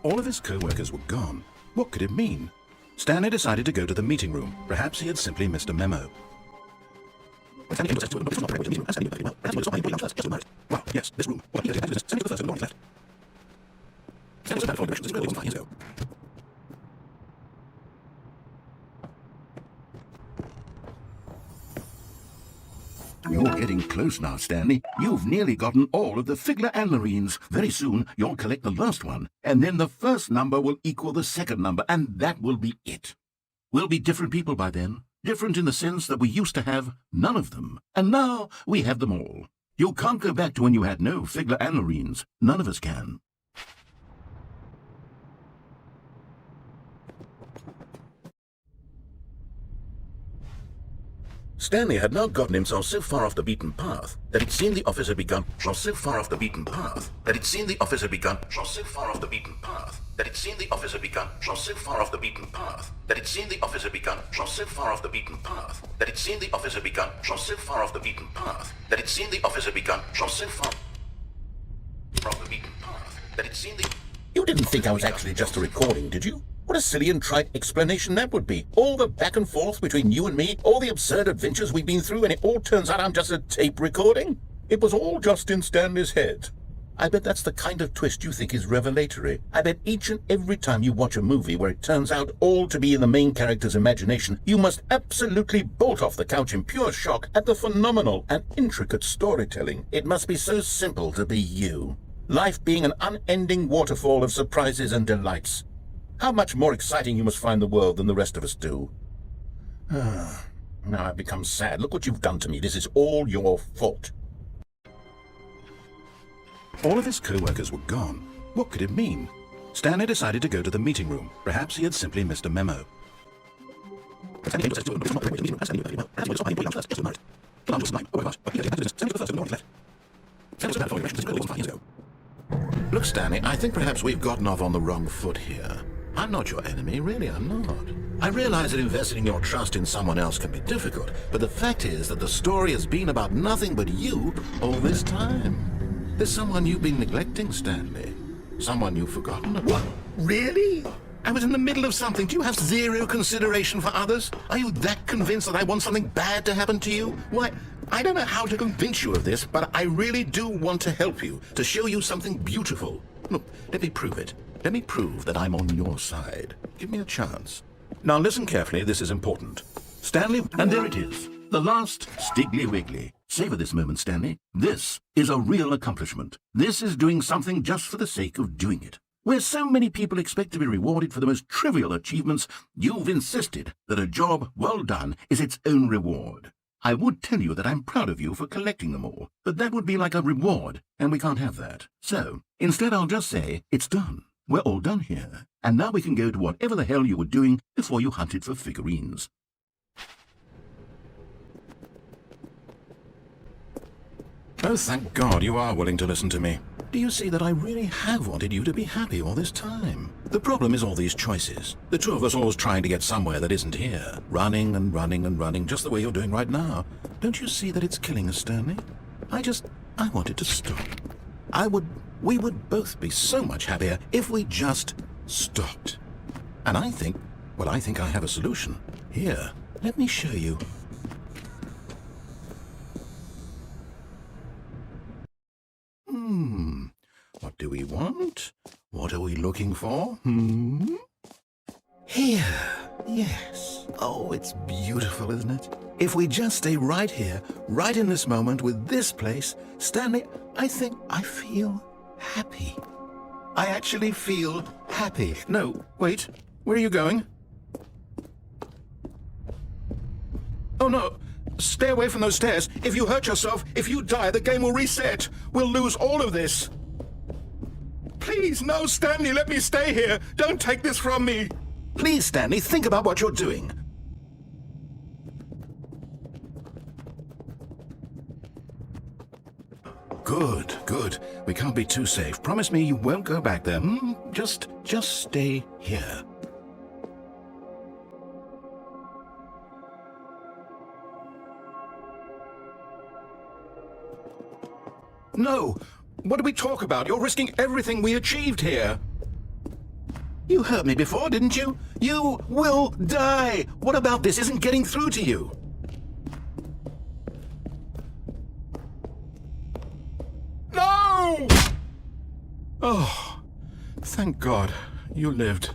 All of his co-workers were gone. What could it mean? Stanley decided to go to the meeting room. Perhaps he had simply missed a memo. Well, yes, this room. Well, yes, Stanley was the first in the morning left. Stanley was about following directions. This really wasn't 5 years ago. You're getting close now, Stanley. You've nearly gotten all of the Figler and Marines. Very soon, you'll collect the last one, and then the first number will equal the second number, and that will be it. We'll be different people by then. Different in the sense that we used to have none of them, and now we have them all. You can't go back to when you had no Figler and Marines. None of us can. Stanley had now gotten himself so far off the beaten path that it seemed the office had begun. So far off the beaten path that it seemed the office had begun. So far off the beaten path that it seemed the office had begun. So far off the beaten path that it seemed the office had begun. So far off the beaten path that it seemed the office had begun. So far off the beaten path that it seemed the office had begun. So far off the beaten path that it seemed the. You didn't think I was actually just a recording, did you? What a silly and trite explanation that would be. All the back and forth between you and me, all the absurd adventures we've been through, and it all turns out I'm just a tape recording? It was all just in Stanley's head. I bet that's the kind of twist you think is revelatory. I bet each and every time you watch a movie where it turns out all to be in the main character's imagination, you must absolutely bolt off the couch in pure shock at the phenomenal and intricate storytelling. It must be so simple to be you. Life being an unending waterfall of surprises and delights. How much more exciting you must find the world than the rest of us do. Now I've become sad. Look what you've done to me. This is all your fault. All of his co-workers were gone. What could it mean? Stanley decided to go to the meeting room. Perhaps he had simply missed a memo. Look, Stanley, I think perhaps we've gotten off on the wrong foot here. I'm not your enemy, really, I'm not. I realize that investing your trust in someone else can be difficult, but the fact is that the story has been about nothing but you all this time. There's someone you've been neglecting, Stanley. Someone you've forgotten about. What? Really? I was in the middle of something. Do you have zero consideration for others? Are you that convinced that I want something bad to happen to you? Why, I don't know how to convince you of this, but I really do want to help you, to show you something beautiful. Look, let me prove it. Let me prove that I'm on your side. Give me a chance. Now listen carefully, this is important. Stanley, and there it is. The last Stiggly Wiggly. Savor this moment, Stanley. This is a real accomplishment. This is doing something just for the sake of doing it. Where so many people expect to be rewarded for the most trivial achievements, you've insisted that a job well done is its own reward. I would tell you that I'm proud of you for collecting them all, but that would be like a reward, and we can't have that. So, instead I'll just say, it's done. We're all done here, and now we can go to whatever the hell you were doing before you hunted for figurines. Oh, thank God you are willing to listen to me. Do you see that I really have wanted you to be happy all this time? The problem is all these choices. The two of us always trying to get somewhere that isn't here. Running and running and running, just the way you're doing right now. Don't you see that it's killing us, Stanley? I wanted to stop. We would both be so much happier if we just stopped. And I think I have a solution. Here, let me show you. What do we want? What are we looking for? Here. Yes. Oh, it's beautiful, isn't it? If we just stay right here, right in this moment with this place, Stanley, I think I feel happy. I actually feel happy. No, wait. Where are you going? Oh, no. Stay away from those stairs. If you hurt yourself, if you die, the game will reset. We'll lose all of this. Please, no, Stanley, let me stay here. Don't take this from me. Please, Stanley, think about what you're doing. Good, good. We can't be too safe. Promise me you won't go back there. Just stay here. No! What do we talk about? You're risking everything we achieved here. You heard me before, didn't you? You will die! What about this isn't getting through to you? No! Oh, thank God. You lived.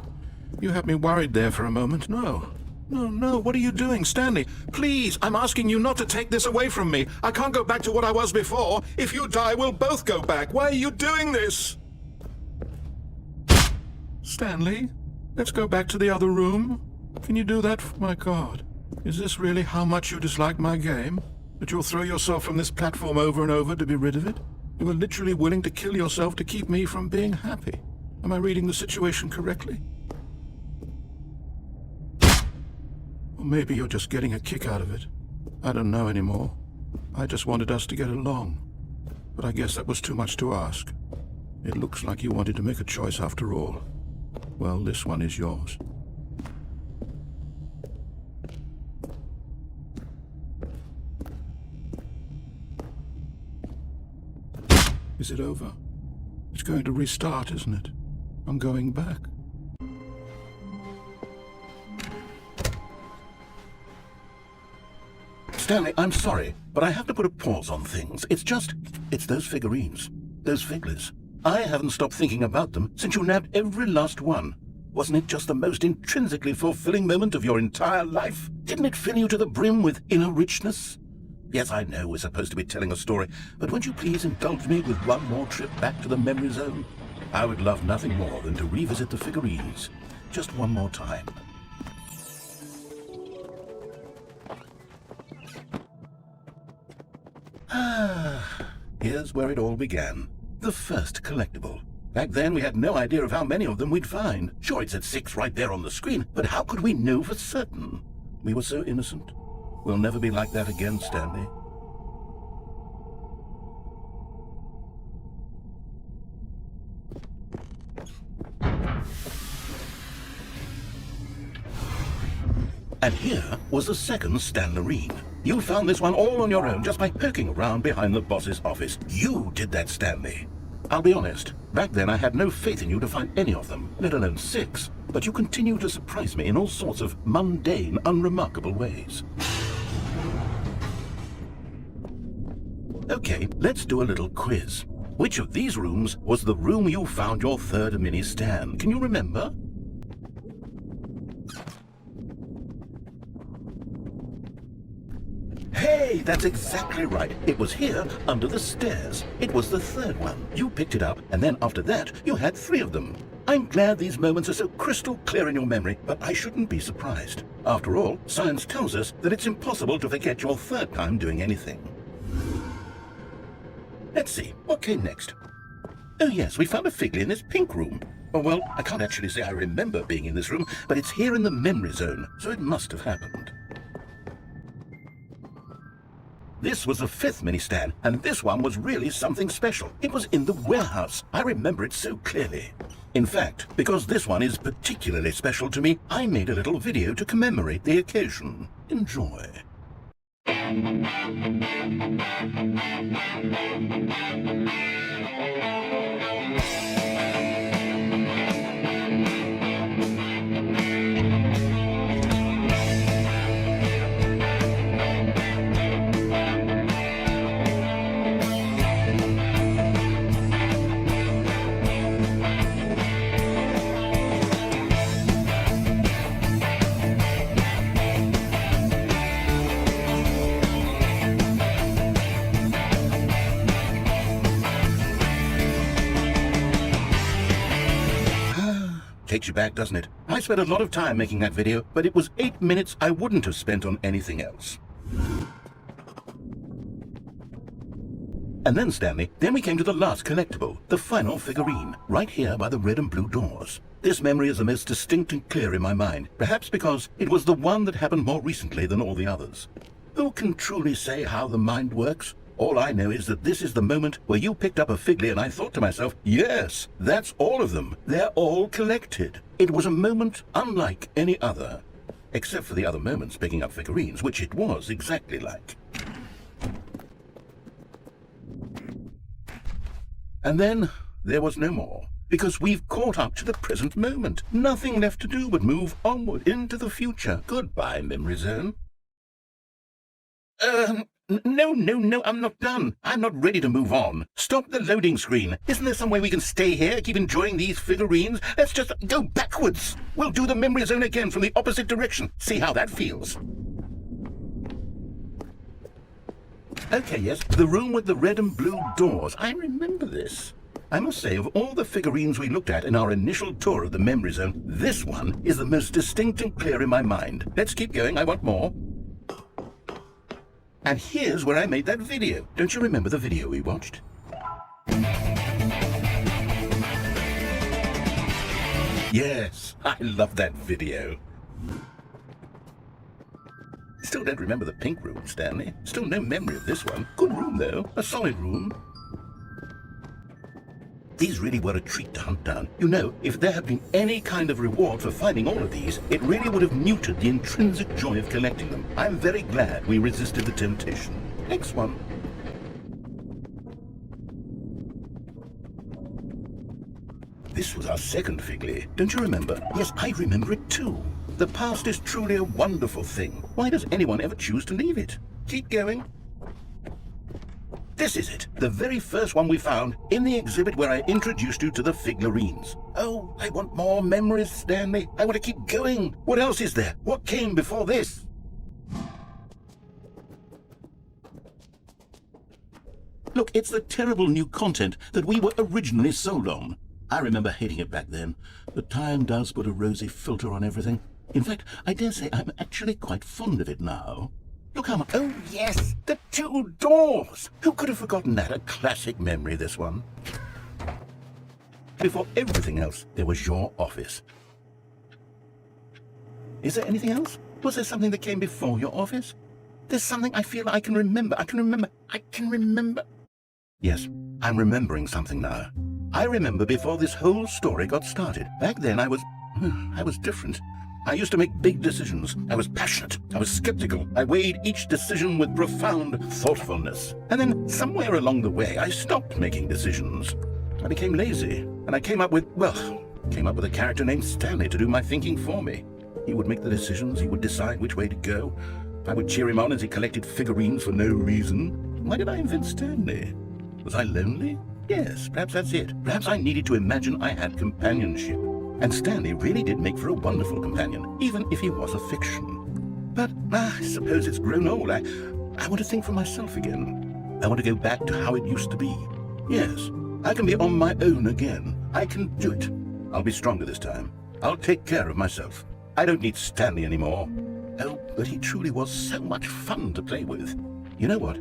You had me worried there for a moment. No. No, what are you doing, Stanley? Please, I'm asking you not to take this away from me. I can't go back to what I was before. If you die, we'll both go back. Why are you doing this? Stanley, let's go back to the other room. Can you do that? My God. Is this really how much you dislike my game? That you'll throw yourself from this platform over and over to be rid of it? You were literally willing to kill yourself to keep me from being happy. Am I reading the situation correctly? Or maybe you're just getting a kick out of it. I don't know anymore. I just wanted us to get along. But I guess that was too much to ask. It looks like you wanted to make a choice after all. Well, this one is yours. Is it over? It's going to restart, isn't it? I'm going back. Stanley, I'm sorry, but I have to put a pause on things. It's those figurines. Those figglers. I haven't stopped thinking about them since you nabbed every last one. Wasn't it just the most intrinsically fulfilling moment of your entire life? Didn't it fill you to the brim with inner richness? Yes, I know we're supposed to be telling a story, but won't you please indulge me with one more trip back to the memory zone? I would love nothing more than to revisit the figurines. Just one more time. Here's where it all began. The first collectible. Back then, we had no idea of how many of them we'd find. Sure, it said 6 right there on the screen, but how could we know for certain? We were so innocent. We'll never be like that again, Stanley. And here was the second Stanley. You found this one all on your own just by poking around behind the boss's office. You did that, Stanley. I'll be honest, back then I had no faith in you to find any of them, let alone 6. But you continue to surprise me in all sorts of mundane, unremarkable ways. Okay, let's do a little quiz. Which of these rooms was the room you found your third mini Stan? Can you remember? Hey, that's exactly right. It was here, under the stairs. It was the third one. You picked it up, and then after that, you had 3 of them. I'm glad these moments are so crystal clear in your memory, but I shouldn't be surprised. After all, science tells us that it's impossible to forget your third time doing anything. Let's see, what came next? Oh yes, we found a Figley in this pink room. Oh well, I can't actually say I remember being in this room, but it's here in the memory zone, so it must have happened. This was the 5th mini Stan, and this one was really something special. It was in the warehouse. I remember it so clearly. In fact, because this one is particularly special to me, I made a little video to commemorate the occasion. Enjoy. Takes you back, doesn't it? I spent a lot of time making that video, but it was 8 minutes I wouldn't have spent on anything else. And then, Stanley, we came to the last collectible, the final figurine, right here by the red and blue doors. This memory is the most distinct and clear in my mind, perhaps because it was the one that happened more recently than all the others. Who can truly say how the mind works? All I know is that this is the moment where you picked up a Figley and I thought to myself, yes, that's all of them. They're all collected. It was a moment unlike any other. Except for the other moments picking up figurines, which it was exactly like. And then there was no more. because we've caught up to the present moment. Nothing left to do but move onward into the future. Goodbye, memory zone. No, I'm not done. I'm not ready to move on. Stop the loading screen. Isn't there some way we can stay here, keep enjoying these figurines? Let's just go backwards. We'll do the memory zone again from the opposite direction. See how that feels. Okay, yes, the room with the red and blue doors. I remember this. I must say, of all the figurines we looked at in our initial tour of the memory zone, this one is the most distinct and clear in my mind. Let's keep going. I want more. And here's where I made that video. Don't you remember the video we watched? Yes, I love that video. Still don't remember the pink room, Stanley. Still no memory of this one. Good room, though. A solid room. These really were a treat to hunt down. You know, if there had been any kind of reward for finding all of these, it really would have muted the intrinsic joy of collecting them. I'm very glad we resisted the temptation. Next one. This was our second Figley. Don't you remember? Yes, I remember it too. The past is truly a wonderful thing. Why does anyone ever choose to leave it? Keep going. This is it, the very first one we found in the exhibit where I introduced you to the figurines. Oh, I want more memories, Stanley. I want to keep going. What else is there? What came before this? Look, it's the terrible new content that we were originally sold on. I remember hating it back then, but time does put a rosy filter on everything. In fact, I dare say I'm actually quite fond of it now. Look how much... Oh, yes! The two doors! Who could have forgotten that? A classic memory, this one. Before everything else, there was your office. Is there anything else? Was there something that came before your office? There's something I feel I can remember. I can remember. Yes, I'm remembering something now. I remember before this whole story got started. Back then I was different. I used to make big decisions. I was passionate. I was skeptical. I weighed each decision with profound thoughtfulness. And then somewhere along the way, I stopped making decisions. I became lazy, and I came up with a character named Stanley to do my thinking for me. He would make the decisions. He would decide which way to go. I would cheer him on as he collected figurines for no reason. Why did I invent Stanley? Was I lonely? Yes, perhaps that's it. Perhaps I needed to imagine I had companionship. And Stanley really did make for a wonderful companion, even if he was a fiction. But I suppose it's grown old. I want to think for myself again. I want to go back to how it used to be. Yes, I can be on my own again. I can do it. I'll be stronger this time. I'll take care of myself. I don't need Stanley anymore. Oh, but he truly was so much fun to play with. You know what?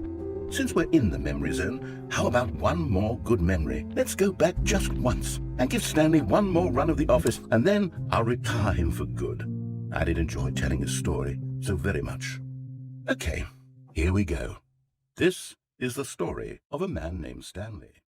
Since we're in the memory zone, how about one more good memory? Let's go back just once and give Stanley one more run of the office, and then I'll retire him for good. I did enjoy telling his story so very much. Okay, here we go. This is the story of a man named Stanley.